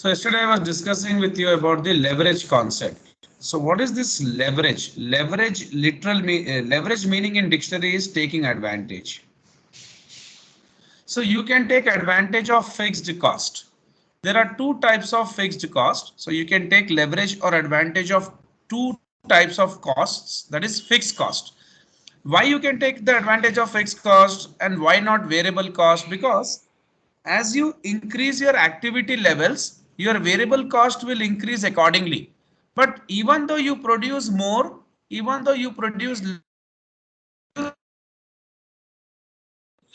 So yesterday I was discussing with you about the leverage concept. So what is this leverage? Leverage meaning in dictionary is taking advantage. So you can take advantage of fixed cost. There are two types of fixed cost. So you can take leverage or advantage of two types of costs, that is fixed cost. Why you can take the advantage of fixed cost and why not variable cost? Because as you increase your activity levels, your variable cost will increase accordingly. But even though you produce more, even though you produce you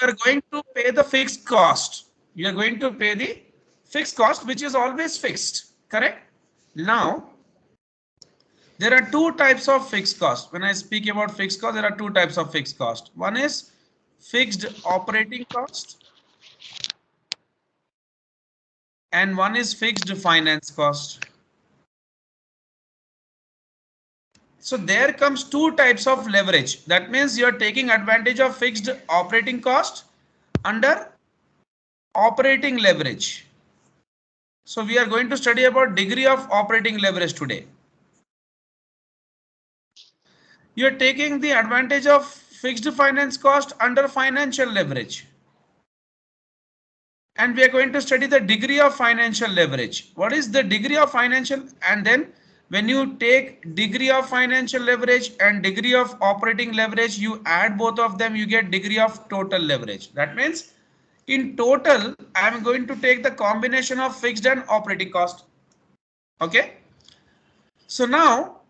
are going to pay the fixed cost. You are going to pay the fixed cost, which is always fixed. Correct? Now, there are two types of fixed cost. When I speak about fixed cost, there are two types of fixed cost. One is fixed operating cost and one is fixed finance cost. So there comes two types of leverage. That means you are taking advantage of fixed operating cost under operating leverage. So we are going to study about degree of operating leverage today. You are taking the advantage of fixed finance cost under financial leverage. And we are going to study the degree of financial leverage. What is the degree of financial? And then when you take degree of financial leverage and degree of operating leverage, you add both of them, you get degree of total leverage. That means in total, I am going to take the combination of fixed and operating cost. Okay. So now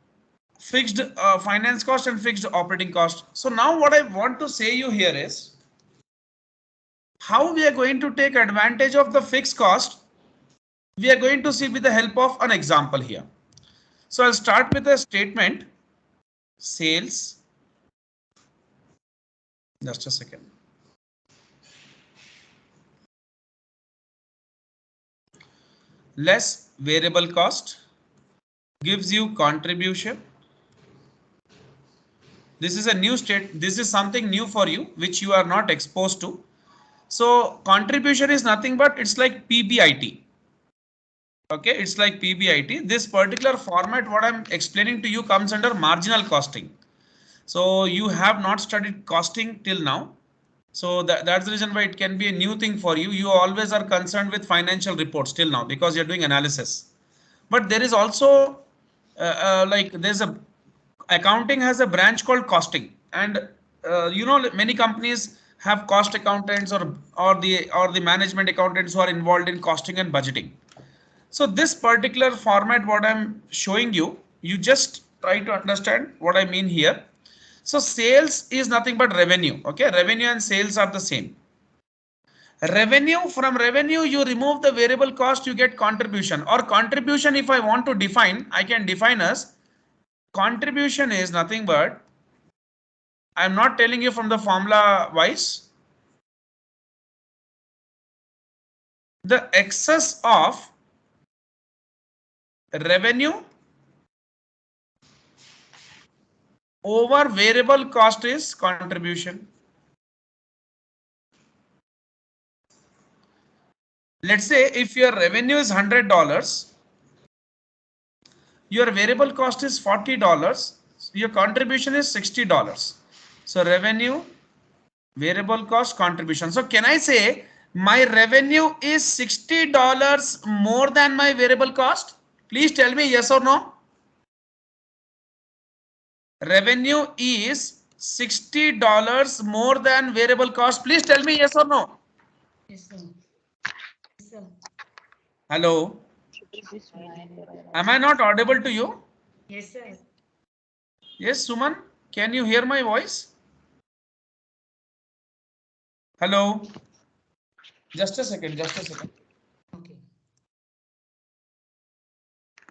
fixed finance cost and fixed operating cost. So now what I want to say you here is how we are going to take advantage of the fixed cost. We are going to see with the help of an example here. So I'll start with a statement. Sales. Just a second. Less variable cost gives you contribution. This is a new state. This is something new for you, which you are not exposed to. So contribution is nothing but it's like PBIT. Okay, it's like PBIT. This particular format, what I'm explaining to you, comes under marginal costing. So you have not studied costing till now. So that's the reason why it can be a new thing for you. You always are concerned with financial reports till now because you're doing analysis. But there is also like there's a accounting has a branch called costing, and many companies have cost accountants or the management accountants who are involved in costing and budgeting. So this particular format, what I'm showing you, you just try to understand what I mean here. So sales is nothing but revenue. Okay, revenue and sales are the same. Revenue, from revenue you remove the variable cost, you get contribution. Or contribution, if I want to define, I can define as contribution is nothing but, I'm not telling you from the formula wise, the excess of revenue over variable cost is contribution. Let's say if your revenue is $100, your variable cost is $40, your contribution is $60. So revenue, variable cost, contribution. So can I say my revenue is $60 more than my variable cost? Please tell me yes or no. Revenue is $60 more than variable cost. Please tell me yes or no. Yes, sir. Yes, sir. Hello. Am I not audible to you? Yes, sir. Yes, Suman. Can you hear my voice? Hello. Just a second. Just a second. Okay.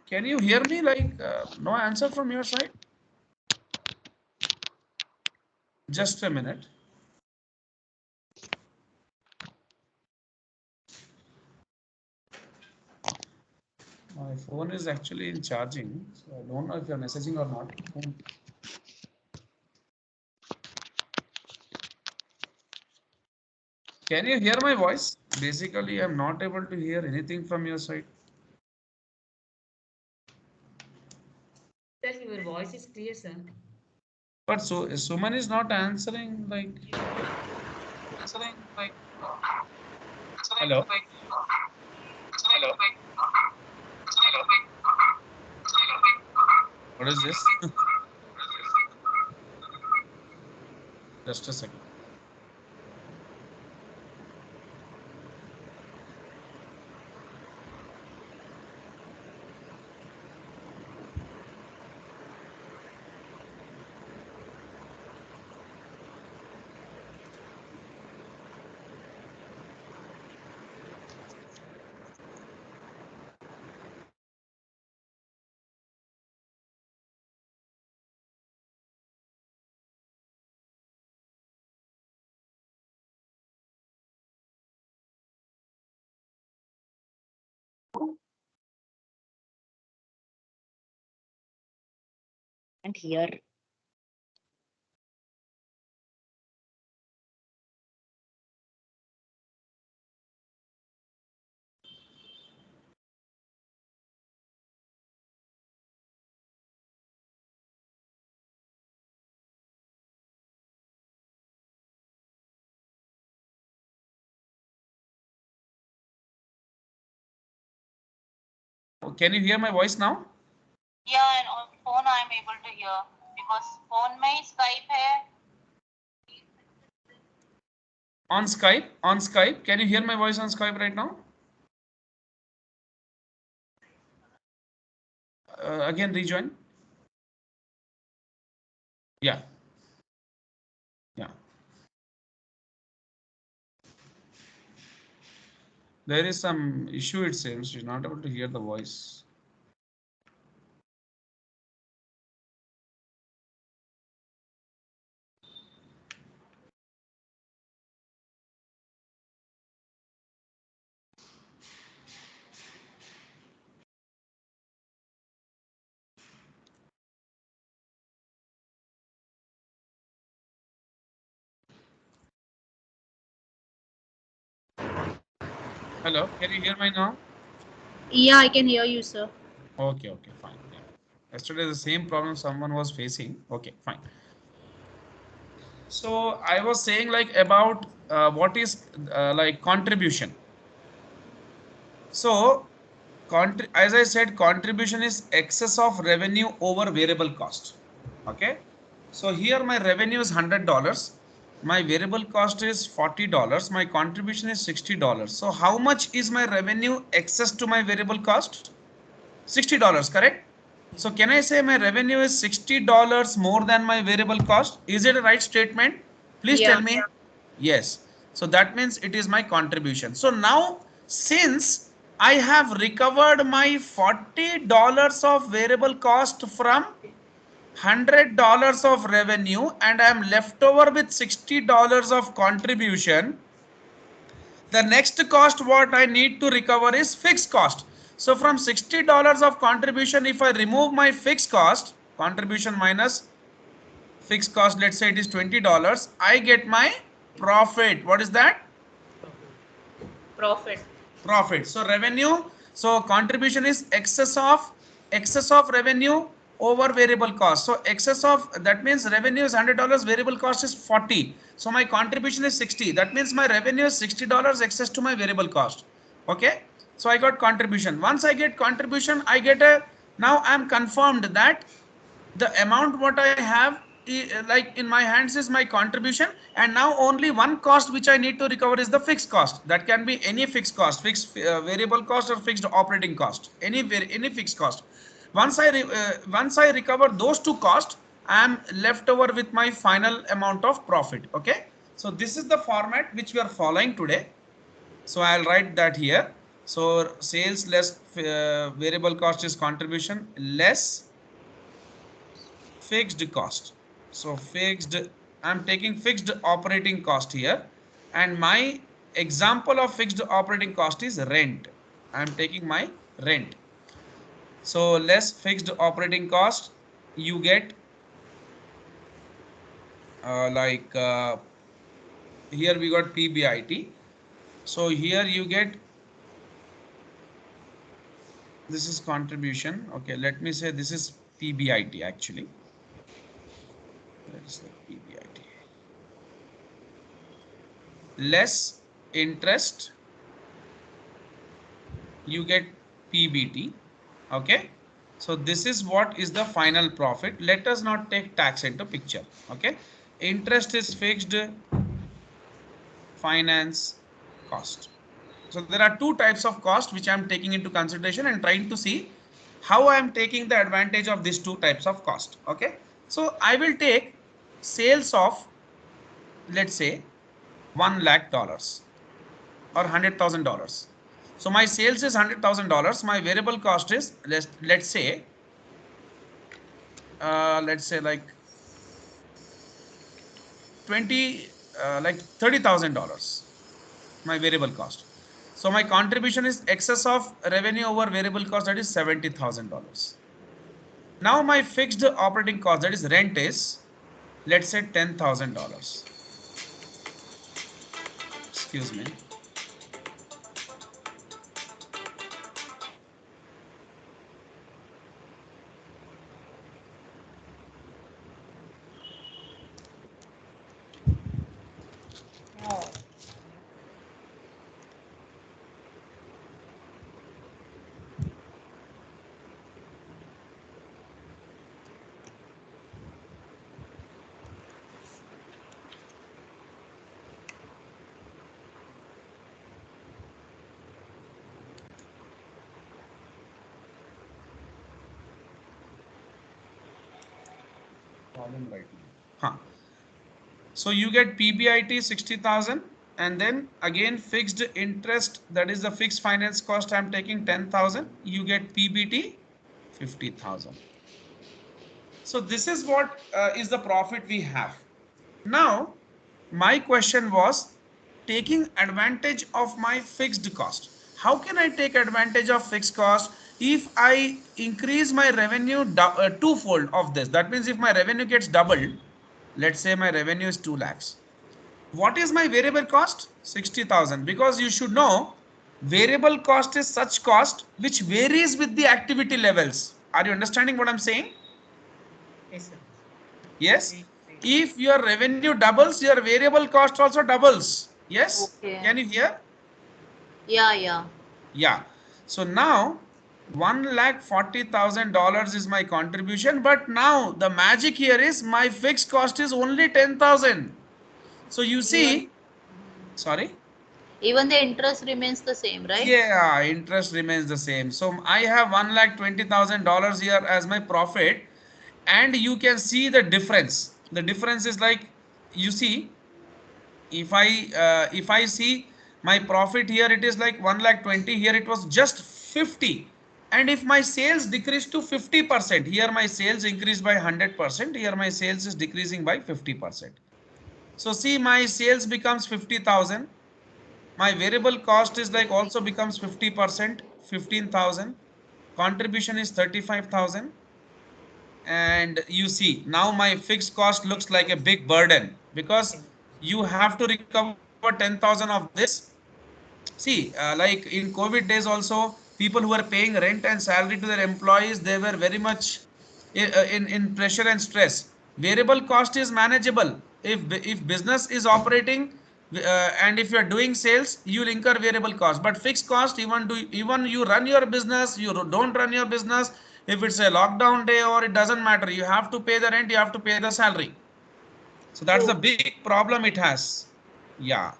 Can you hear me? Like no answer from your side? Just a minute. My phone is actually in charging, so I don't know if you're messaging or not. Can you hear my voice? Basically, I'm not able to hear anything from your side. Sir, your voice is clear, sir. But so Suman is not answering like. Hello. What is this? Just a second. And here. Can you hear my voice now? Yeah, and on phone I'm able to hear because phone में Skype है. On Skype. Can you hear my voice on Skype right now? Again, rejoin. Yeah. Yeah. There is some issue, it seems. She's not able to hear the voice. Hello, can you hear me now? Yeah, I can hear you, sir. Okay, fine. Yeah. Yesterday, the same problem someone was facing. Okay, fine. So I was saying like about what is like contribution. So, as I said, contribution is excess of revenue over variable cost. Okay. So here my revenue is $100. My variable cost is $40. My contribution is $60. So how much is my revenue excess to my variable cost? $60, correct? So can I say my revenue is $60 more than my variable cost? Is it a right statement? Please Yeah. tell me. Yes. So that means it is my contribution. So now, since I have recovered my $40 of variable cost from $100 of revenue and I am left over with $60 of contribution, the next cost what I need to recover is fixed cost. So from $60 of contribution, if I remove my fixed cost, contribution minus fixed cost, let's say it is $20, I get my profit. What is that? Profit. Profit. So revenue, so contribution is excess of revenue over variable cost. So excess of, that means revenue is $100, variable cost is 40. So my contribution is 60. That means my revenue is $60 excess to my variable cost. Okay. So I got contribution. Once I get contribution, I get a, now I am confirmed that the amount what I have like in my hands is my contribution, and now only one cost which I need to recover is the fixed cost. That can be any fixed cost, fixed variable cost or fixed operating cost, any fixed cost. Once I recover those two costs, I am left over with my final amount of profit. Okay, so this is the format which we are following today. So I'll write that here. So sales less variable cost is contribution less fixed cost. So fixed, I'm taking fixed operating cost here, and my example of fixed operating cost is rent. I'm taking my rent. So less fixed operating cost, you get here we got PBIT. So here you get, this is contribution. Okay, let me say this is PBIT actually. Where is the PBIT? Less interest, you get PBT. Okay. So this is what is the final profit. Let us not take tax into picture. Okay. Interest is fixed, finance cost. So there are two types of cost which I am taking into consideration and trying to see how I am taking the advantage of these two types of cost. Okay. So I will take sales of, let's say, $1 lakh or $100,000. So my sales is $100,000. My variable cost is let's say like 20 like $30,000. My variable cost. So my contribution is excess of revenue over variable cost, that is $70,000. Now my fixed operating cost, that is rent, is let's say $10,000. Excuse me. No. Right now. Huh. So you get PBIT 60,000 and then again fixed interest, that is the fixed finance cost, I am taking 10,000. You get PBT 50,000. So this is what is the profit we have. Now my question was taking advantage of my fixed cost. How can I take advantage of fixed cost? If I increase my revenue twofold of this, that means if my revenue gets doubled, let's say my revenue is 2 lakhs. What is my variable cost? 60,000. Because you should know variable cost is such cost which varies with the activity levels. Are you understanding what I'm saying? Yes, sir. Yes. If your revenue doubles, your variable cost also doubles. Yes. Okay. Can you hear? Yeah. Yeah. So now $1,40,000 is my contribution, but now the magic here is my fixed cost is only 10,000. So you see, sorry. Even the interest remains the same, right? Yeah, interest remains the same. So I have $1,20,000 here as my profit, and you can see the difference. The difference is like, you see, if I see my profit here, it is like 1,20,000. Here it was just 50. And if my sales decrease to 50%, here my sales increased by 100%. Here my sales is decreasing by 50%. So see, my sales becomes 50,000. My variable cost is like also becomes 50%, 15,000. Contribution is 35,000. And you see now my fixed cost looks like a big burden because you have to recover 10,000 of this. See, like in COVID days also, people who were paying rent and salary to their employees, they were very much in pressure and stress. Variable cost is manageable. If business is operating and if you are doing sales, you will incur variable cost. But fixed cost, even you run your business, you don't run your business. If it's a lockdown day or it doesn't matter, you have to pay the rent, you have to pay the salary. So that's the big problem it has. Yeah.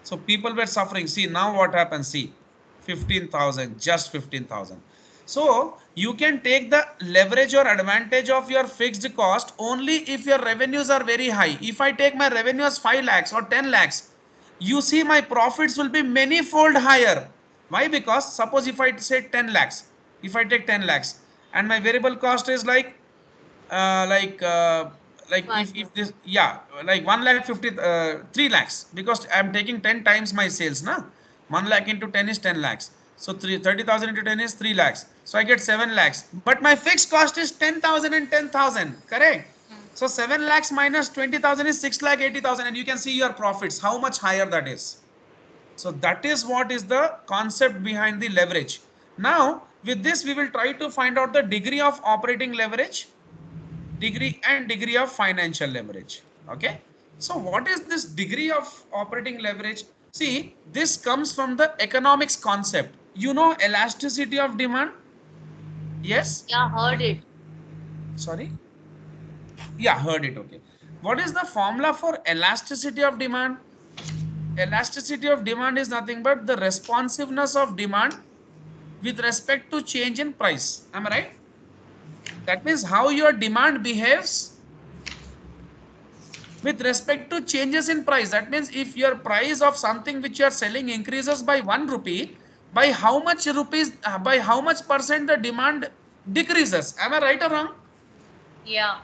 So people were suffering. See now what happens. See, 15,000, just 15,000. So you can take the leverage or advantage of your fixed cost only if your revenues are very high. If I take my revenue as 5 lakhs or 10 lakhs, you see my profits will be many fold higher. Why? Because suppose if I say 10 lakhs, if I take 10 lakhs and my variable cost is like uh, like uh, if this, yeah, like 1,50,000 3 lakhs, because I'm taking 10 times my sales na. 1 lakh into 10 is 10 lakhs, so 30,000 into 10 is 3 lakhs, so I get 7 lakhs, but my fixed cost is 10,000 and 10,000, correct? So 7 lakhs minus 20,000 is 6,80,000, and you can see your profits how much higher that is. So that is what is the concept behind the leverage. Now With this, we will try to find out the degree of operating leverage, degree of financial leverage. Okay. So what is this degree of operating leverage? See, this comes from the economics concept. You know elasticity of demand? Yes. Yeah, heard it. Sorry. Yeah, heard it. Okay. What is the formula for elasticity of demand? Elasticity of demand is nothing but the responsiveness of demand with respect to change in price. Am I right? That means how your demand behaves with respect to changes in price. That means if your price of something which you are selling increases by 1 rupee, by how much rupees, by how much percent the demand decreases. Am I right or wrong? Yeah.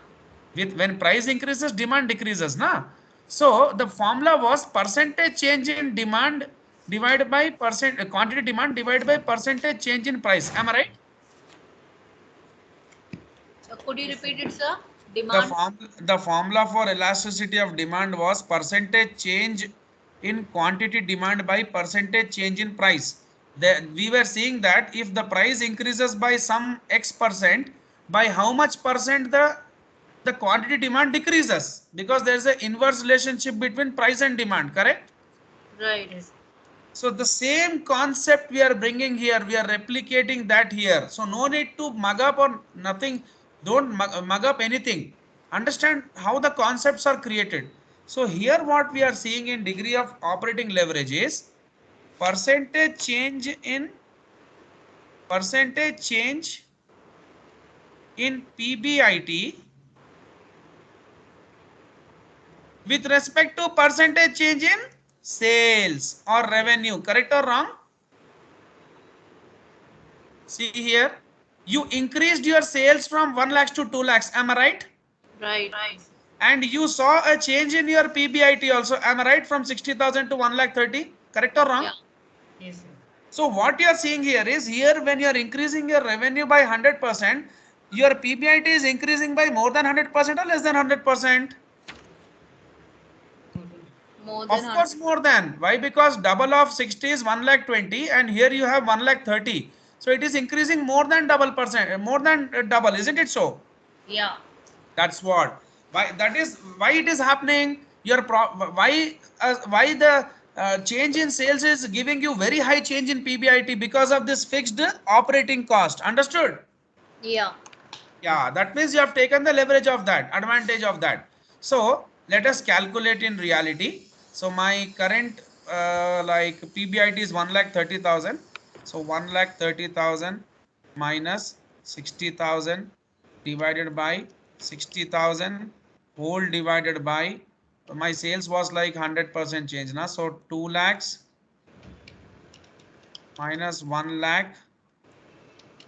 With when price increases, demand decreases, na? So the formula was percentage change in demand divided by quantity demand divided by percentage change in price. Am I right? Could you Yes, sir. repeat it, sir? The Demand. the formula for elasticity of demand was percentage change in quantity demand by percentage change in price. We were seeing that if the price increases by some X percent, by how much percent the quantity demand decreases, because there is an inverse relationship between price and demand, correct? Right. Yes. So the same concept we are bringing here, we are replicating that here. So no need to mug up or nothing. Don't mug up anything. Understand how the concepts are created. So here what we are seeing in degree of operating leverage is percentage change in PBIT with respect to percentage change in sales or revenue. Correct or wrong? See here, you increased your sales from 1 lakhs to 2 lakhs. Am I right? Right. Yes, sir. And you saw a change in your PBIT also. Am I right? From 60,000 to 1 lakh 30. Correct or wrong? Yeah. Yes, sir. So what you are seeing here is, here when you are increasing your revenue by 100%, your PBIT is increasing by more than 100% or less than 100%? More than More than Of course, 100. more than. Why? Because double of 60 is 1 lakh 20 and here you have 1 lakh 30. So it is increasing more than double percent, more than double, isn't it so? Yeah. That's what. Why that is why it is happening. Why the change in sales is giving you very high change in PBIT, because of this fixed operating cost. Understood? Yeah. Yeah, that means you have taken the leverage of that, advantage of that. So let us calculate in reality. So my current like PBIT is 1 lakh 30,000. So 1 lakh 30,000 minus 60,000 divided by 60,000 whole divided by, my sales was like 100% change now. So 2 lakhs minus 1 lakh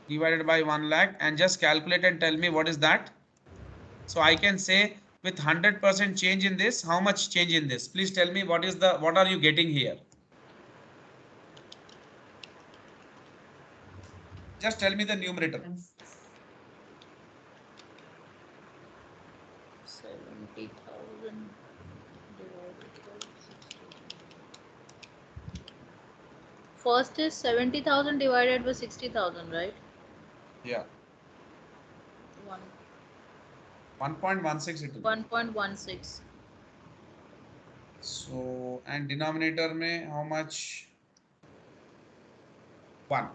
divided by 1 lakh, and just calculate and tell me what is that. So I can say with 100% change in this, how much change in this? Please tell me what are you getting here? Just tell me the numerator. 70,000 divided by 60. First is 70,000 divided by 60,000, right? Yeah. One 1.16 it will be. 1.16. So, and denominator mein how much? 1.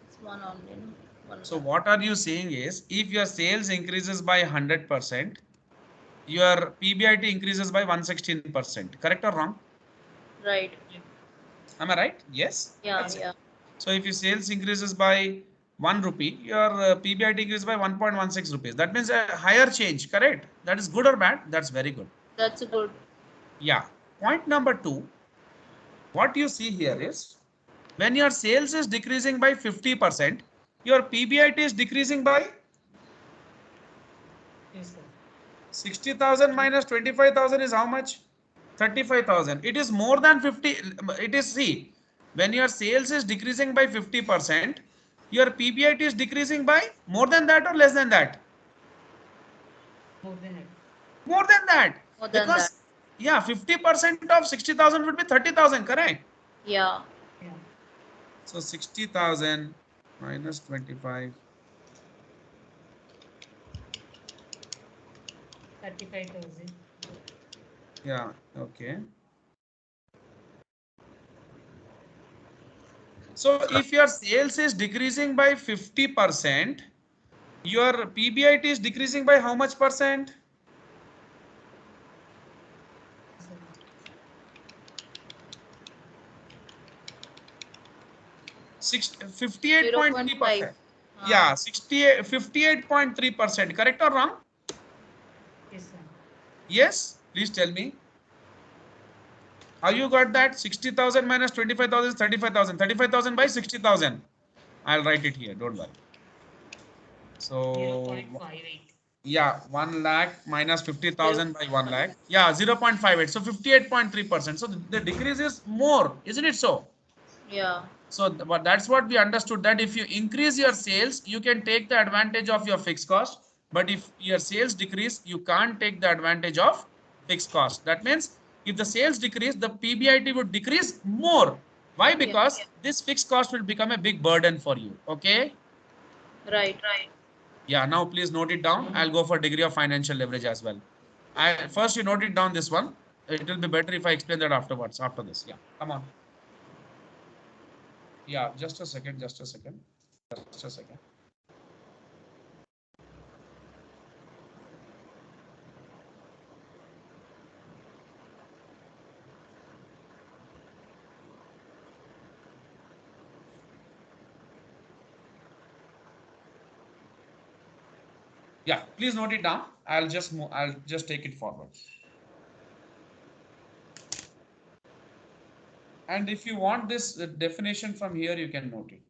It's one only, no? One So lakh. what are you saying is, if your sales increases by 100%, your PBIT increases by 116%. Correct or wrong? Right. Am I right? Yes. Yeah, That's it. yeah. So if your sales increases by 1 rupee, your PBIT increases by 1.16 rupees. That means a higher change, correct? That is good or bad? That's very good. That's good. Yeah. Point number 2, what you see here is, when your sales is decreasing by 50%, your PBIT is decreasing by Yes, sir. 60,000 minus 25,000 is how much? 35,000. It is more than 50. It is, see, when your sales is decreasing by 50%, your PBIT is decreasing by more than that or less than that? More than it. More than that. More than that. Because, yeah, 50% of 60,000 would be 30,000, correct? Yeah. Yeah. So 60,000 minus 25. 35,000. Yeah, okay. So if your sales is decreasing by 50%, your PBIT is decreasing by how much percent? Sir. 58.3%. 0.5. Yeah, 58.3%. Correct or wrong? Yes, sir. Yes, please tell me. How you got that? 60,000 minus 25,000 is 35,000. 35,000 by 60,000. I'll write it here. Don't worry. So 0.58. yeah, 1 lakh minus 50,000 by 1 lakh. 0.5. Yeah, 0.58. So 58.3%. So the decrease is more, isn't it so? Yeah. So but that's what we understood, that if you increase your sales, you can take the advantage of your fixed cost. But if your sales decrease, you can't take the advantage of fixed cost. That means if the sales decrease, the PBIT would decrease more. Why? Yeah. Because this fixed cost will become a big burden for you. Okay. Right. Yeah. Now please note it down. I'll go for degree of financial leverage as well. First you note it down this one. It will be better if I explain that afterwards. After this. Yeah. Come on. Yeah. Just a second. Just a second. Just a second. Yeah, please note it down. I'll just take it forward. And if you want this definition from here, you can note it.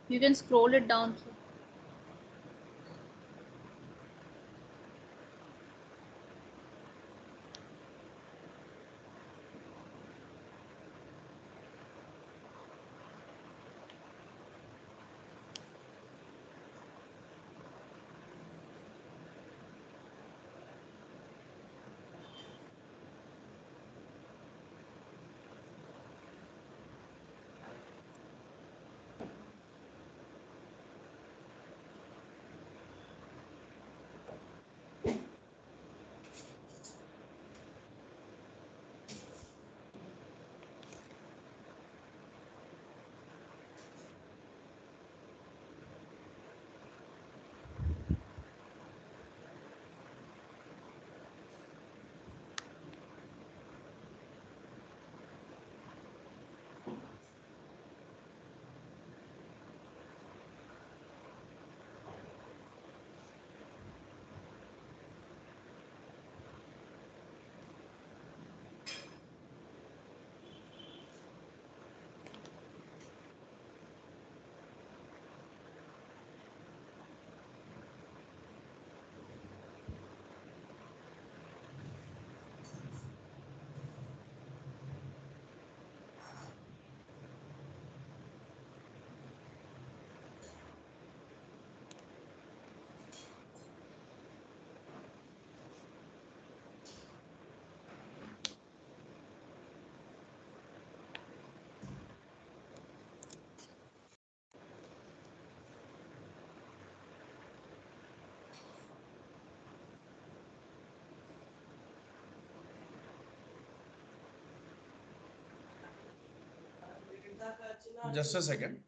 You can scroll it down. Sir. Just a second.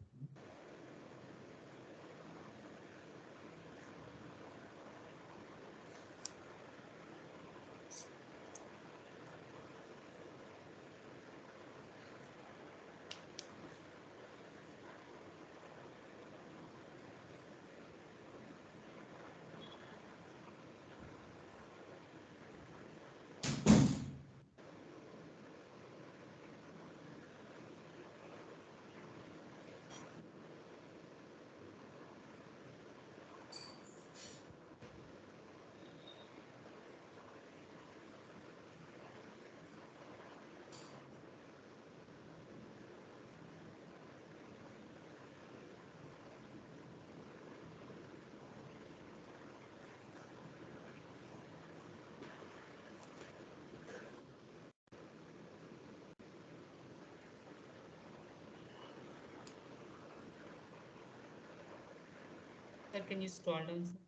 Sir, can you scroll down, sir?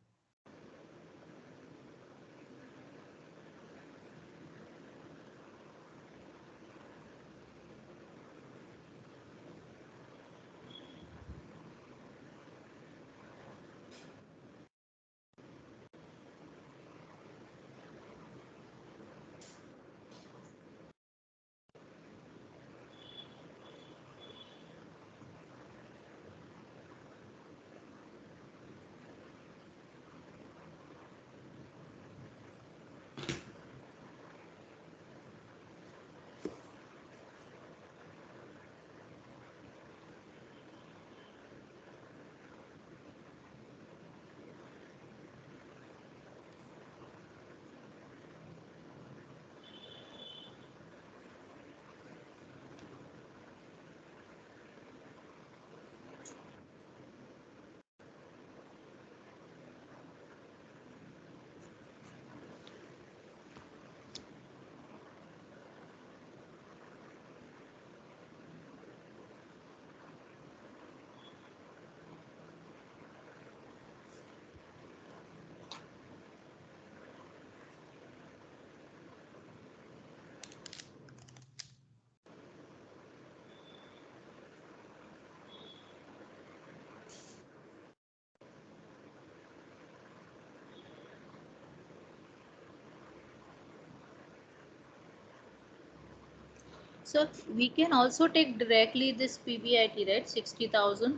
So we can also take directly this PBIT, right? 60,000.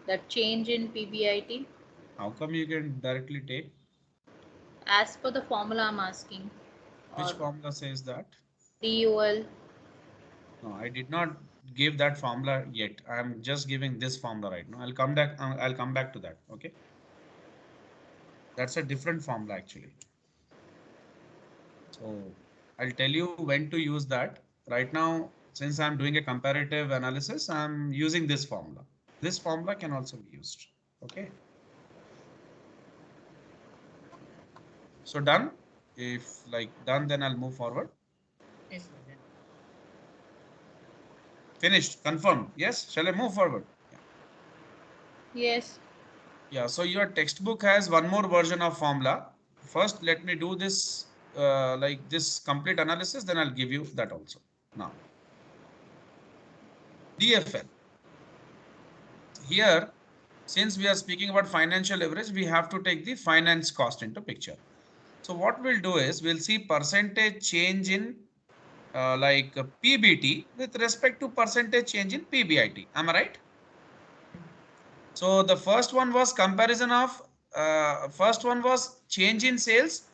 That change in PBIT. How come you can directly take? As per the formula I'm asking. Which Or formula says that? DUL. No, I did not give that formula yet. I'm just giving this formula right now. I'll come back. I'll come back to that. Okay. That's a different formula actually. So I'll tell you when to use that. Right now, since I'm doing a comparative analysis, I'm using this formula. This formula can also be used. Okay. So done. If like done, then I'll move forward. Yes, sir. Then. Finished. Confirmed. Yes. Shall I move forward? Yeah. Yes. Yeah. So your textbook has one more version of formula. First, let me do this like this complete analysis. Then I'll give you that also. Now, DFL. Here, since we are speaking about financial leverage, we have to take the finance cost into picture. So what we'll do is we'll see percentage change in PBT with respect to percentage change in PBIT. Am I right? So the first one was comparison of first one was change in sales,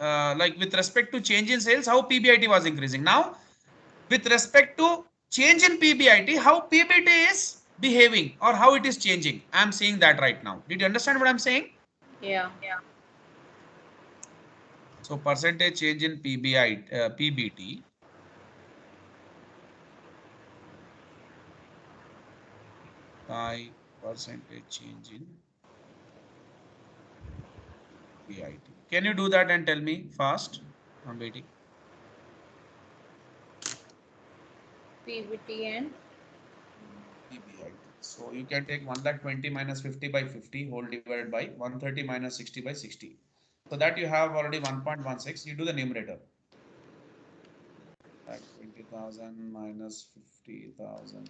like with respect to change in sales, how PBIT was increasing. Now, with respect to change in PBIT, how PBT is behaving or how it is changing. I'm seeing that right now. Did you understand what I'm saying? Yeah. So percentage change in PBT by percentage change in PBIT. Can you do that and tell me fast? I'm waiting. PBT and PBIT. So you can take 1,20,000 minus 50 by 50 whole divided by 130 minus 60 by 60. So that you have already 1.16. You do the numerator. Like 20,000 minus 50,000.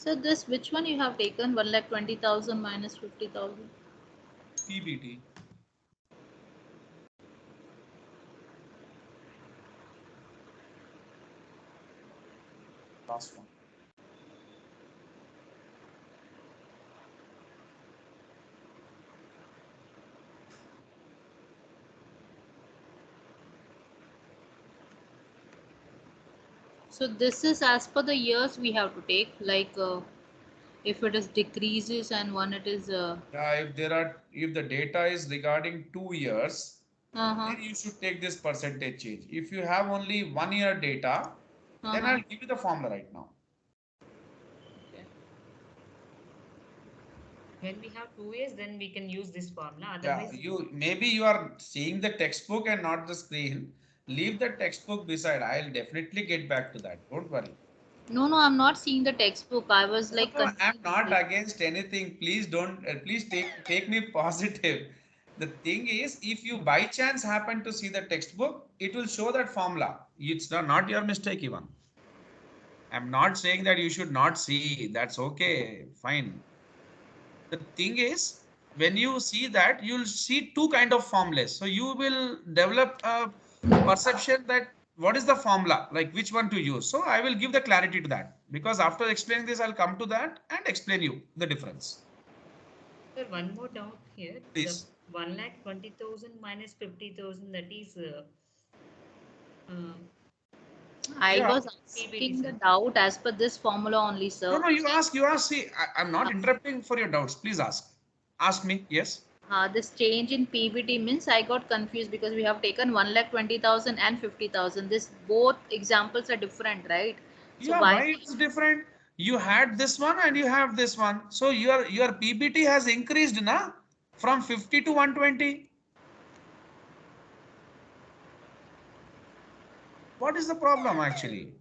so this which one you have taken? 1,20,000 minus 50,000. PBT. Last one. So this is as per the years we have to take, like if it is decreases and one it is Yeah, if the data is regarding 2 years, uh-huh, then you should take this percentage change. If you have only 1 year data, then uh-huh. I'll give you the formula right now. Okay. When we have 2 years, then we can use this formula. Yeah, Otherwise, maybe you are seeing the textbook and not the screen. Leave the textbook beside. I'll definitely get back to that. Don't worry. No, no, I'm not seeing the textbook. I was No, like no, I'm confused. not against anything. Please don't, please take me positive. The thing is, if you by chance happen to see the textbook, it will show that formula. It's not your mistake even. I'm not saying that you should not see. That's okay, fine. The thing is, when you see that, you'll see two kind of formulas. So you will develop a perception that what is the formula, like which one to use. So I will give the clarity to that, because after explaining this, I'll come to that and explain you the difference. sir, one more doubt here. The Please. 1,20,000 minus 50,000, that is uh, I Yeah. was PBT, asking the sir. doubt as per this formula only, No, sir. no, you ask. See, I'm not interrupting for your doubts. Please ask. Ask me. Yes. This change in PBT means I got confused because we have taken 1,20,000 and 50,000. This both examples are different, right? So Yeah, why? why it is different? You had this one and you have this one. So your PBT has increased, na, from 50 to 120. What is the problem actually?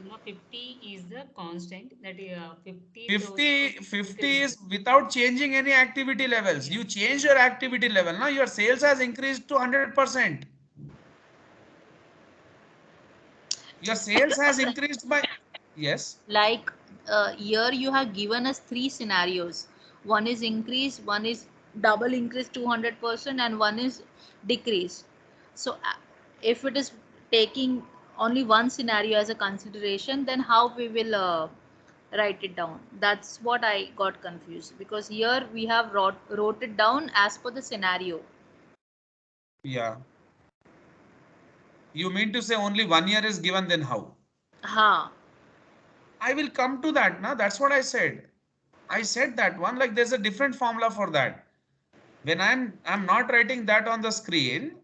Now 50 is the constant, that is 50,000 50, is 50 increased. is without changing any activity levels. Yeah. You change your activity level. Now your sales has increased to 100%. Your sales has increased by, yes. Like here you have given us three scenarios. One is increase, one is double increase 200%, and one is decrease. So if it is taking only one scenario as a consideration, then how we will write it down? That's what I got confused, because here we have wrote it down as per the scenario. Yeah. You mean to say only 1 year is given, then how? Ha. I will come to that. Now that's what I said. I said that one, like there's a different formula for that. When I'm not writing that on the screen,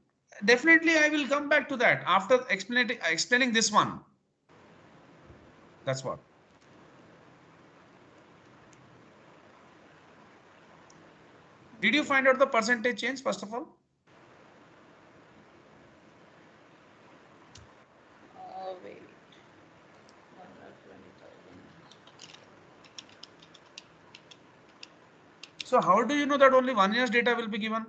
definitely I will come back to that after explaining this one. That's what. Did you find out the percentage change first of all? Wait. 1,20,000. So how do you know that only 1 year's data will be given?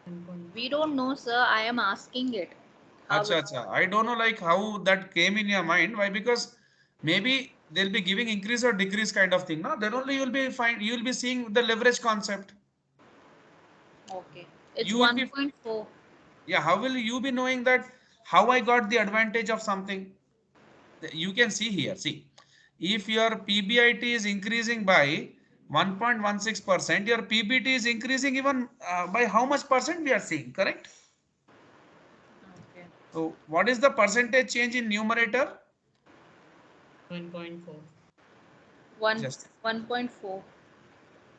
1. We don't know, sir. I am asking it. How Acha, it? acha. I don't know like how that came in your mind. Why? Because maybe they'll be giving increase or decrease kind of thing. No, then only you'll be seeing the leverage concept. Okay. It's You will be, 1.4. yeah. How will you be knowing that how I got the advantage of something? You can see here. See, if your PBIT is increasing by 1.16%, your PBT is increasing even by how much percent we are seeing, correct? Okay. So what is the percentage change in numerator? 1.4. One Just 1.4.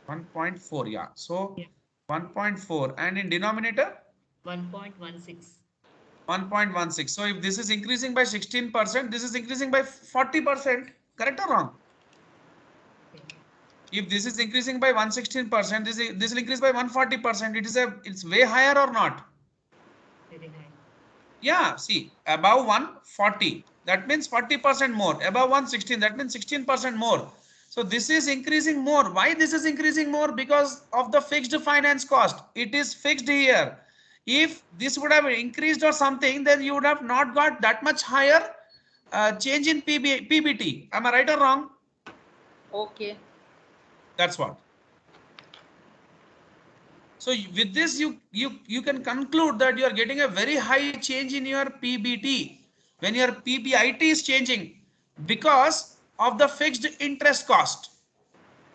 1.4, yeah. So Yeah. 1.4 and in denominator 1.16. 1.16. So if this is increasing by 16%, this is increasing by 40%, correct or wrong? Okay. If this is increasing by 116%, this will increase by 140%. It's way higher or not? Very high. Yeah, see, above 140, that means 40% more. Above 116, that means 16% more. So this is increasing more. Why this is increasing more? Because of the fixed finance cost. It is fixed here. If this would have increased or something, then you would have not got that much higher change in PBT. Am I right or wrong? Okay. That's what. So with this, you can conclude that you are getting a very high change in your PBT when your PBIT is changing because of the fixed interest cost.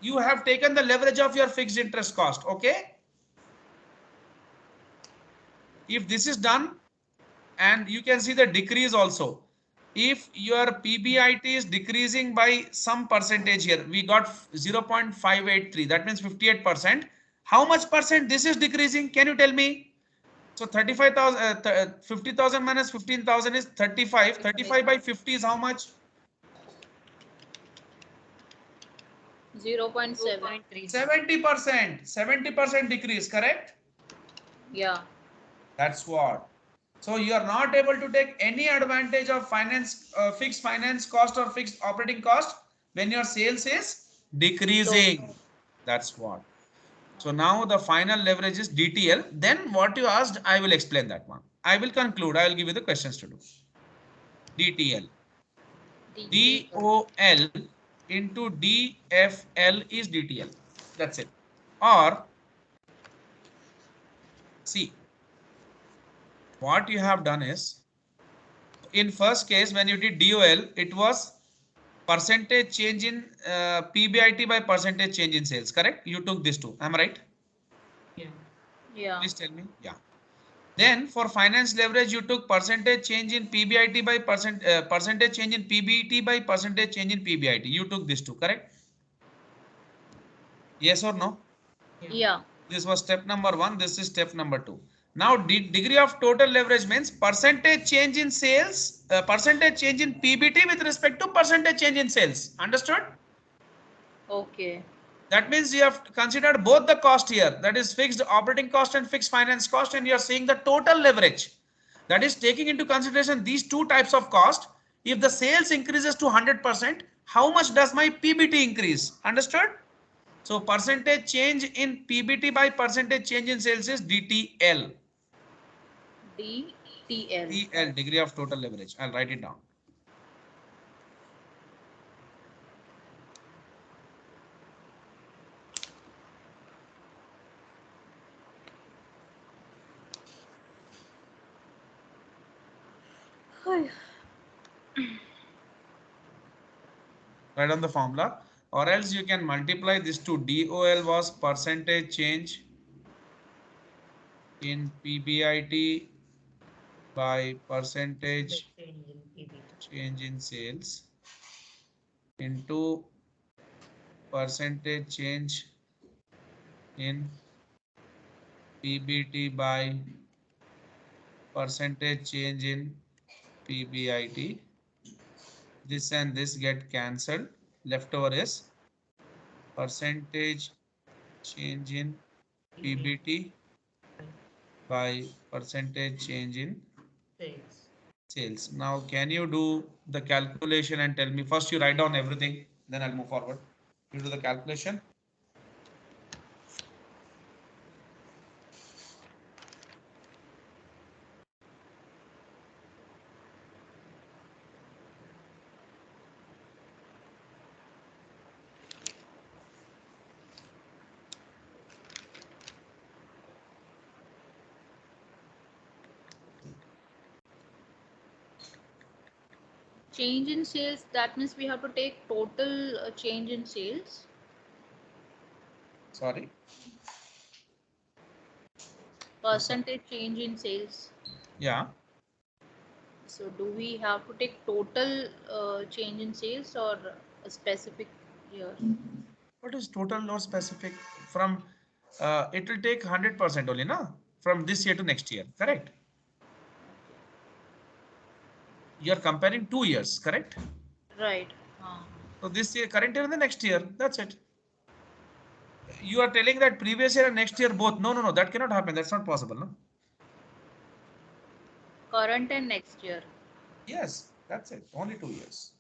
You have taken the leverage of your fixed interest cost. Okay. If this is done, and you can see the decrease also. if your PBIT is decreasing by some percentage here, we got 0.583, that means 58%. How much percent this is decreasing? Can you tell me? So 35,000, 50,000 minus 15,000 is 35. 35 by 50 is how much? 0.7. 2.36. 70%. 70% decrease, correct? Yeah. That's what. So you are not able to take any advantage of finance, fixed finance cost or fixed operating cost when your sales is decreasing. That's what. So now the final leverage is DTL. Then what you asked, I will explain that one. I will conclude. I will give you the questions to do. DTL. DOL into DFL is DTL. That's it. Or see, what you have done is, in first case when you did DOL, it was percentage change in PBIT by percentage change in sales, correct? You took this two. Am I right? Yeah. Yeah. Please tell me. Yeah. Then for finance leverage, you took percentage change in PBIT by percentage change in PBT by percentage change in PBIT. You took this two, correct? Yes or no? Yeah. This was step number one. This is step number two. Now, degree of total leverage means percentage change in sales, percentage change in PBT with respect to percentage change in sales. Understood? Okay. That means you have considered both the cost here. That is fixed operating cost and fixed finance cost, and you are seeing the total leverage. That is taking into consideration these two types of cost. If the sales increases to 100%, how much does my PBT increase? Understood? So percentage change in PBT by percentage change in sales is DTL. DTL. TL, degree of total leverage. I'll write it down. Write down the formula, or else you can multiply this to DOL was percentage change in PBIT by percentage Change in PBT. change in sales into percentage change in PBT by percentage change in PBIT. This and this get cancelled. Leftover is percentage change in PBT by percentage change in Sales. sales. Now, can you do the calculation and tell me? First, you write down everything, then I'll move forward. You do the calculation. Change in sales, that means we have to take total change in sales. Sorry. Percentage change in sales. Yeah. So do we have to take total change in sales or a specific year? What is total or specific? From it will take 100% only, na? From this year to next year, correct? You are comparing 2 years, correct? Right. So this year, current year and the next year, that's it. You are telling that previous year and next year both. No, no, no, that cannot happen. That's not possible, no? Current and next year. Yes, that's it. Only 2 years.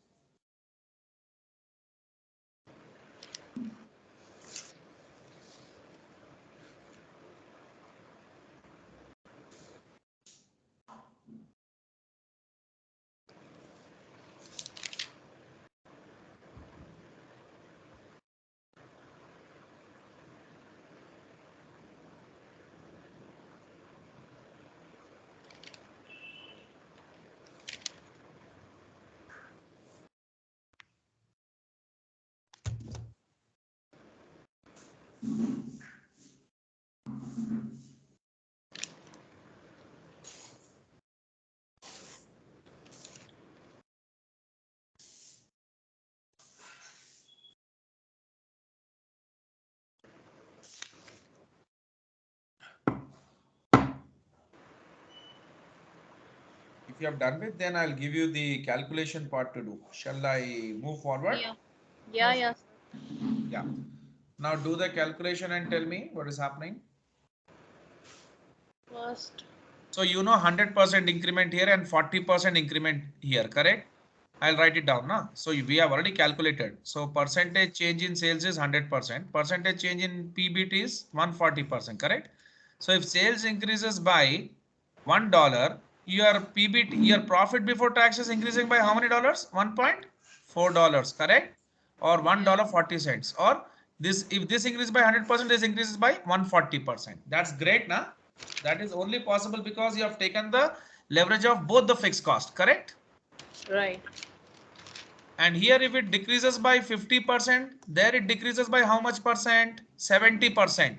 If you have done it, then I'll give you the calculation part to do. Shall I move forward? Yeah. Yeah, yeah. Yeah. Now do the calculation and tell me what is happening. First. So you know 100% increment here and 40% increment here, correct? I'll write it down now. So we have already calculated. So percentage change in sales is 100%. Percentage change in PBT is 140%, correct? So if sales increases by $1, your PBT, your profit before tax is increasing by how many dollars? $1.4, correct? Or $1.40. Or this, if this increases by 100%, this increases by 140%. That's great, na? That is only possible because you have taken the leverage of both the fixed cost, correct? Right. And here if it decreases by 50%, there it decreases by how much percent? 70%.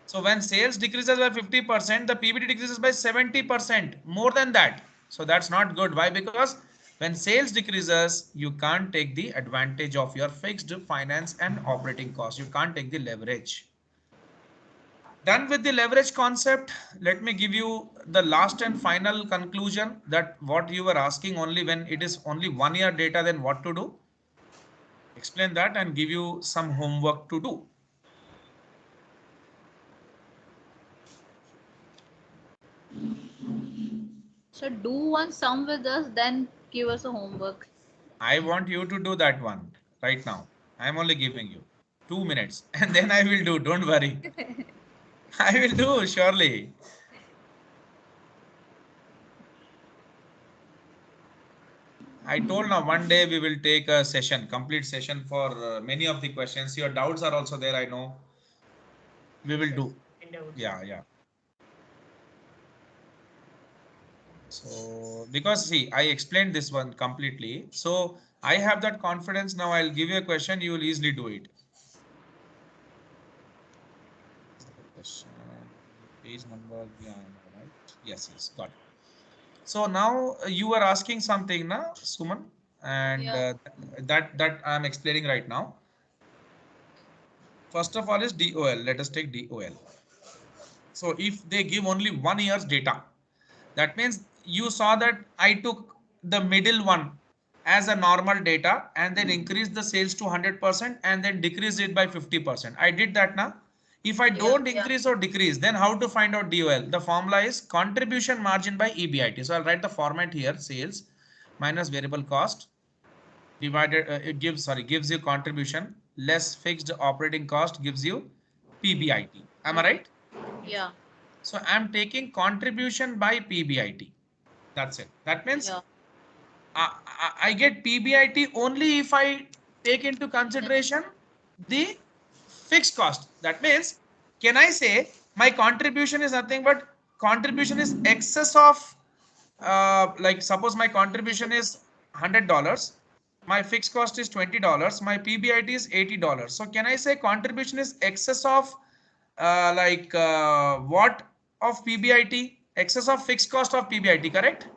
So when sales decreases by 50%, the PBT decreases by 70%, more than that. So that's not good. Why? Because when sales decreases, you can't take the advantage of your fixed finance and operating costs. You can't take the leverage. Done with the leverage concept, let me give you the last and final conclusion that what you were asking only when it is only 1 year data, then what to do. Explain that and give you some homework to do. So do one sum with us, then give us a homework. I want you to do that one right now. I'm only giving you 2 minutes and then I will do. Don't worry. I will do surely. I told now one day we will take a session, complete session for many of the questions. Your doubts are also there, I know. We will do. Yeah, yeah. So because see, I explained this one completely. So I have that confidence. Now I'll give you a question. You will easily do it. Question, page number, yeah, right? Yes, yes, got it. So now you are asking something, na, Suman, and Yeah. that I'm explaining right now. First of all is DOL. Let us take DOL. So if they give only 1 year's data, that means you saw that I took the middle one as a normal data and then increase the sales to 100% and then decrease it by 50%. I did that now. If I don't increase or decrease, then how to find out DOL? The formula is contribution margin by EBIT. So I'll write the format here: sales minus variable cost divided, it gives you contribution less fixed operating cost gives you PBIT. Am I right? Yeah. So I'm taking contribution by PBIT. That's it. That means Yeah. I get PBIT only if I take into consideration the fixed cost. That means, can I say my contribution is nothing but contribution is excess of, like suppose my contribution is $100, my fixed cost is $20, my PBIT is $80. So can I say contribution is excess of what of PBIT? Excess of fixed cost of PBIT, correct?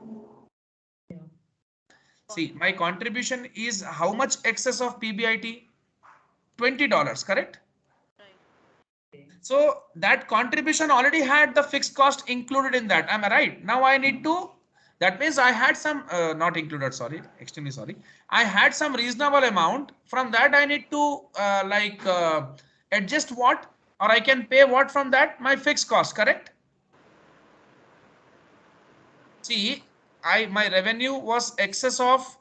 See, my contribution is how much excess of PBIT? $20, correct? So that contribution already had the fixed cost included in that. Am I right? Now I need to, that means I had some, not included, sorry, extremely sorry. I had some reasonable amount. From that I need to adjust what, or I can pay what from that? My fixed cost, correct? See, my revenue was excess of,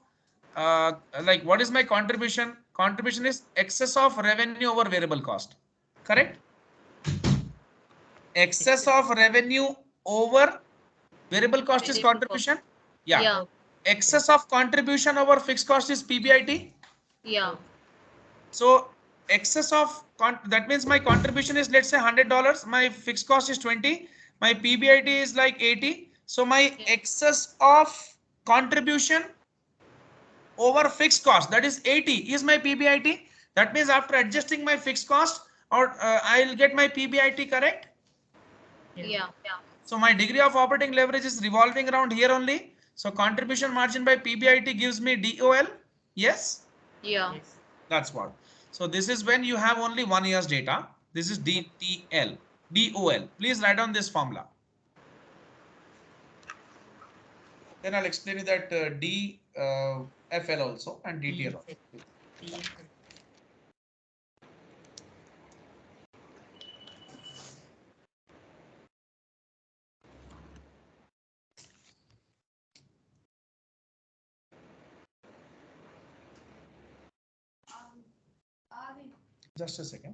like what is my contribution? Contribution is excess of revenue over variable cost, correct? Excess of revenue over variable cost is contribution. Yeah. Yeah. Excess of contribution over fixed cost is PBIT. Yeah. So excess of that means my contribution is, let's say, $100. My fixed cost is 20. My PBIT is like 80. So my excess of contribution over fixed cost, that is 80, is my PBIT. That means after adjusting my fixed cost, or I'll get my PBIT, correct? Yeah. So my degree of operating leverage is revolving around here only. So contribution margin by PBIT gives me DOL. Yes, Yeah. that's what. So this is when you have only 1 year's data. This is DTL, DOL. Please write down this formula. Then I'll explain you that DFL also and DTL also. DFL. Just a second.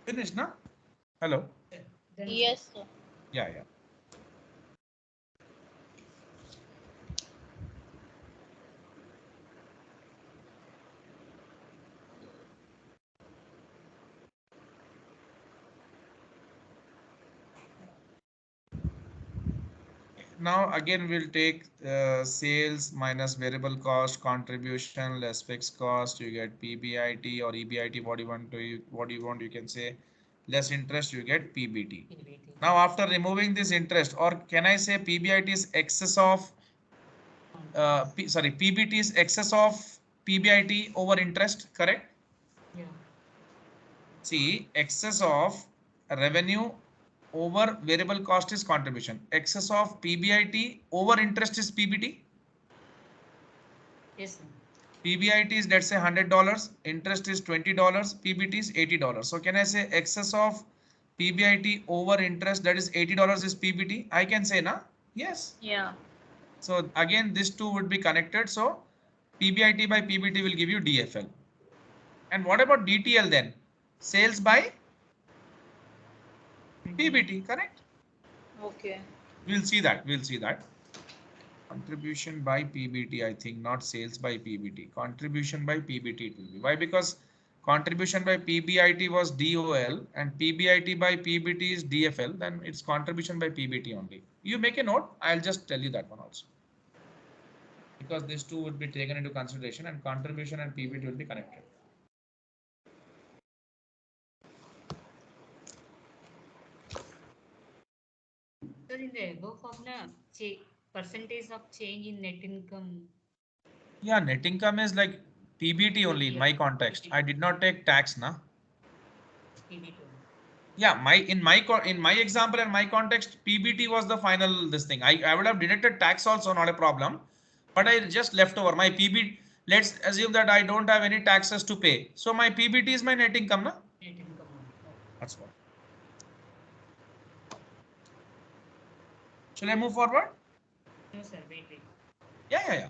Finished, na? Hello. Then Yes, sir. Yeah, yeah. Now again we'll take sales minus variable cost contribution less fixed cost. You get PBIT or EBIT. What do you want? You can say less interest. You get PBT. PBT. Now after removing this interest, or can I say PBIT is excess of PBT is excess of PBIT over interest, correct? Yeah. See, excess of revenue over variable cost is contribution. Excess of PBIT over interest is PBT. Yes, sir. PBIT is, let's say, $100, interest is $20, PBT is $80. So can I say excess of PBIT over interest, that is $80 is PBT? I can say, na? Yes. Yeah. So again, these two would be connected. So PBIT by PBT will give you DFL. And what about DTL then? Sales by PBT, correct? Okay. We'll see that. We'll see that. Contribution by PBT, I think, not sales by PBT. Contribution by PBT it will be. Why? Because contribution by PBIT was DOL and PBIT by PBT is DFL. Then it's contribution by PBT only. You make a note. I'll just tell you that one also. Because these two would be taken into consideration and contribution and PBT will be connected. So in the above formula, percentage of change in net income. Yeah, net income is like PBT only in Yeah, my context. I did not take tax, na. PBT only. Yeah, in my example and my context, PBT was the final this thing. I would have deducted tax also, not a problem, but I just left over my PBT. Let's assume that I don't have any taxes to pay, so my PBT is my net income, na? Net income only. Okay. That's what. Shall I move forward? No, sir. Wait. Yeah, yeah, yeah.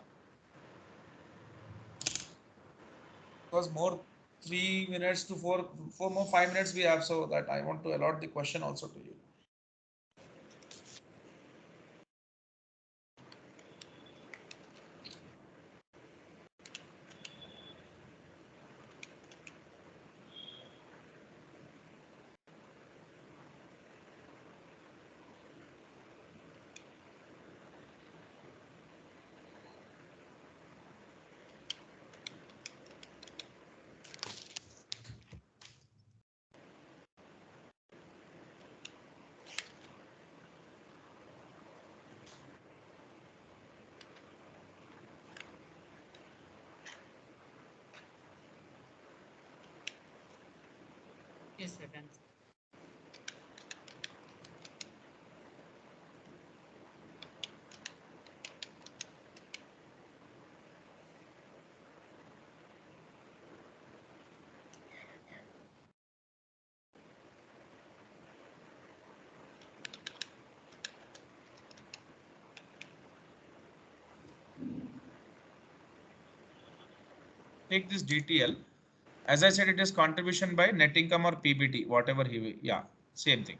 Because more 3 minutes to four more 5 minutes we have, so that I want to allot the question also to you. Yes, sir. Done. Take this DTL. As I said, it is contribution by net income or PBT, whatever yeah, same thing.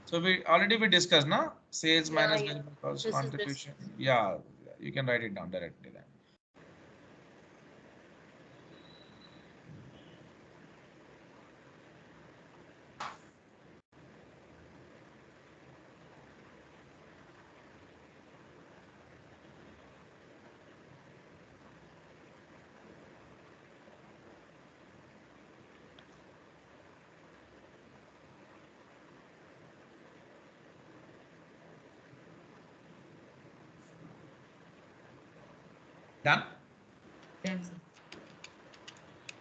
So we discussed, now sales Yeah, minus yeah. benefit cost This is contribution. Yeah, you can write it down directly then. Done. Done, sir.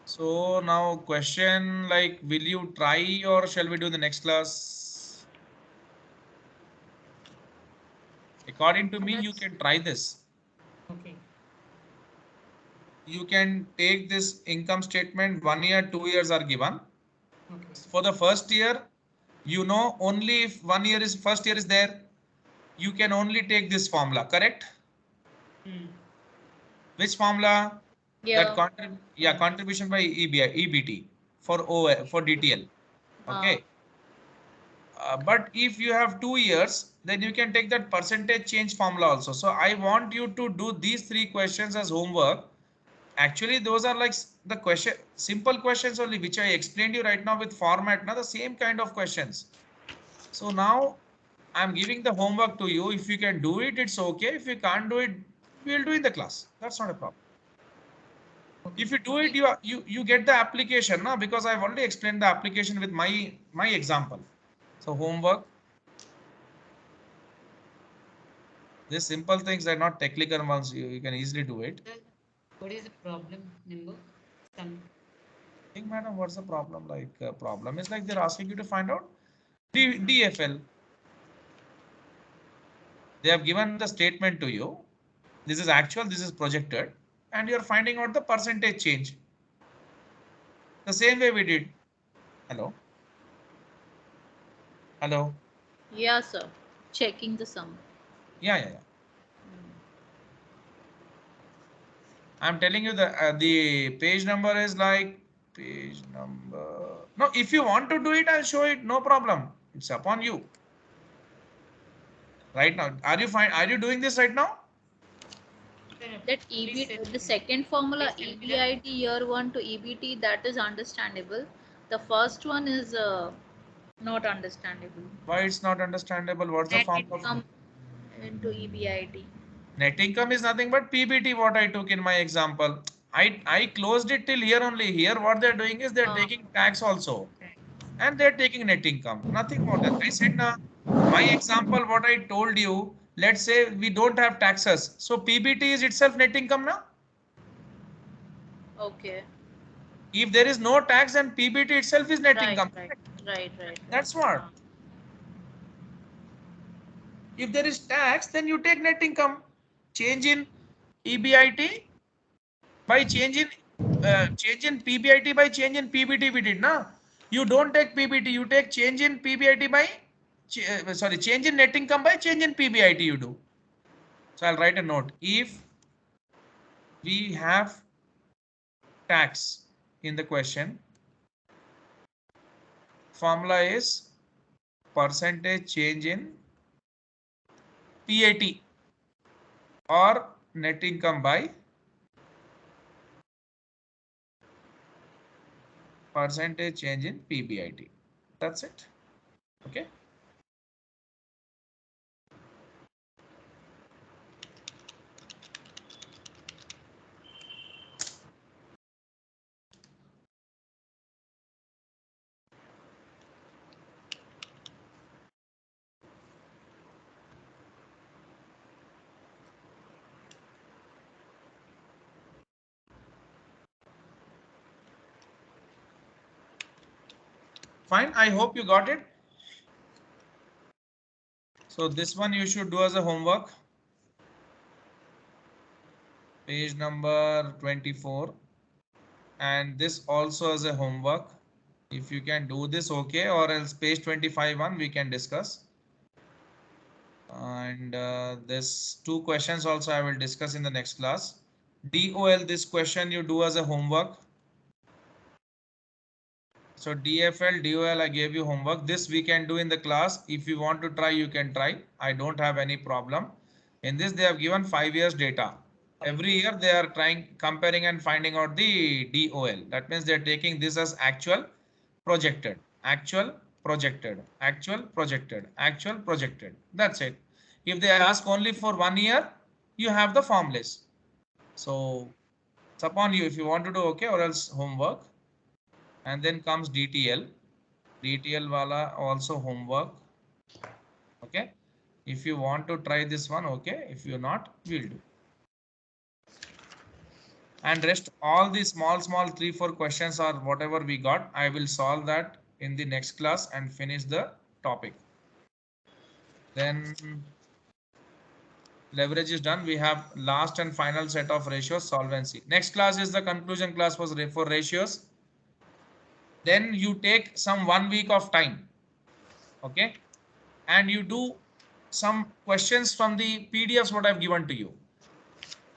So now question like, will you try or shall we do the next class? According to me, you Yes. can try this. Okay. You can take this income statement, 1 year, 2 years are given. Okay. For the first year, you know, only if 1 year is first year is there, you can only take this formula, correct? Hmm. Which formula? That Yeah. contribution by EBT for for DTL. Uh, Okay. But if you have 2 years, then you can take that percentage change formula also. So I want you to do these 3 questions as homework. Actually, those are like the simple questions only, which I explained you right now with format, now the same kind of questions. So now I'm giving the homework to you. If you can do it, it's okay. If you can't do it, we'll do in the class. That's not a problem. Okay. If you do it, you get the application now, because I've already explained the application with my example. So homework. These simple things are not technical ones. You can easily do it. Sir, what is the problem number? Some. I think, madam, what's the problem? Like, problem is like they're asking you to find out DFL. They have given the statement to you. This is actual, this is projected, and you're finding out the percentage change. The same way we did. Hello? Hello? yeah, sir. Checking the sum. Yeah. I'm telling you the page number is like page number. No, if you want to do it, I'll show it. No problem. It's upon you. Right now, are you fine? Are you doing this right now? Sir, That please EBT, send the me. second formula, Please send me the. EBIT year 1 to EBT, that is understandable. The first one is not understandable. Why it's not understandable? What's the Net form of income into EBIT. net income is nothing but PBT, what I took in my example. I closed it till here only. Here, what they're doing is they're Uh, taking tax also, and they're taking net income. Nothing more than I said now. My example, what I told you, let's say we don't have taxes. So PBT is itself net income now. okay. If there is no tax, then PBT itself is net Right, income. right, right, right, right. That's what. If there is tax, then you take net income. Change in EBIT by change in PBIT by change in PBT we did na. You don't take PBT, you take change in PBIT by sorry, change in net income by change in PBIT you do. So I'll write a note. If we have tax in the question, formula is percentage change in PAT or net income by percentage change in PBIT. That's it. Okay. Fine. I hope you got it. So this one you should do as a homework. Page number 24. And this also as a homework. If you can do this, okay, or else page 25 one we can discuss. And this 2 questions also I will discuss in the next class. DOL, this question you do as a homework. So DFL, DOL, I gave you homework. This we can do in the class. If you want to try, you can try. I don't have any problem. In this, they have given 5 years data. Every year they are trying, comparing and finding out the DOL. That means they're taking this as actual, projected, actual, projected, actual, projected, actual, projected. That's it. If they ask only for 1 year, you have the formulas. So it's upon you if you want to do okay or else homework. And then comes DTL. DTL wala also homework. Okay. If you want to try this one, okay. If you're not, we'll do. And rest all the small 3-4 questions or whatever we got, I will solve that in the next class and finish the topic. Then leverage is done. We have last and final set of ratios, solvency. Next class is the conclusion class for ratios. Then you take some 1 week of time, okay, and you do some questions from the PDFs what I've given to you.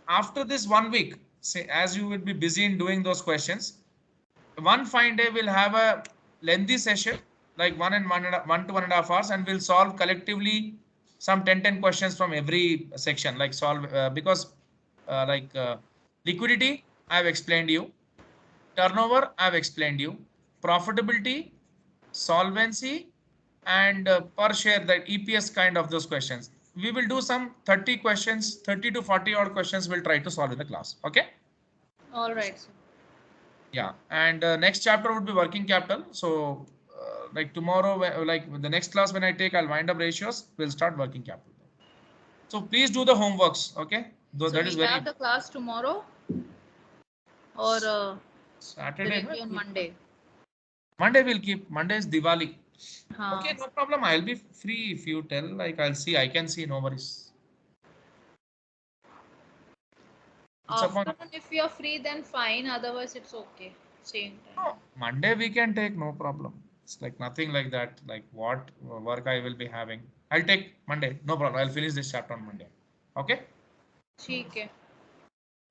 After this 1 week, say as you will be busy in doing those questions, one fine day we'll have a lengthy session like 1 to 1.5 hours, and we'll solve collectively some 10 questions from every section, like solve because liquidity I've explained you, turnover I've explained you, profitability, solvency, and per share, that EPS kind of those questions. We will do some 30 questions, 30 to 40 odd questions we'll try to solve in the class. Okay. All right, sir. Yeah, and next chapter would be working capital. So like tomorrow, like the next class when I take, I'll wind up ratios. We'll start working capital. So please do the homeworks. Okay. Though So that we is very have the class tomorrow or Saturday. directly on Monday. Monday we'll keep. Monday is Diwali. Huh. Okay, no problem. I'll be free if you tell. Like I'll see. I can see. No worries. It's upon. Afternoon, if you are free, then fine. Otherwise, it's okay. Same time. No, Monday we can take. No problem. It's like nothing like that. Like what work I will be having. I'll take Monday. No problem. I'll finish this chapter on Monday. Okay. ठीक है.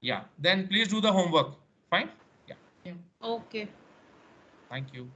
Yeah. Then please do the homework. Fine. Yeah. Okay. Thank you.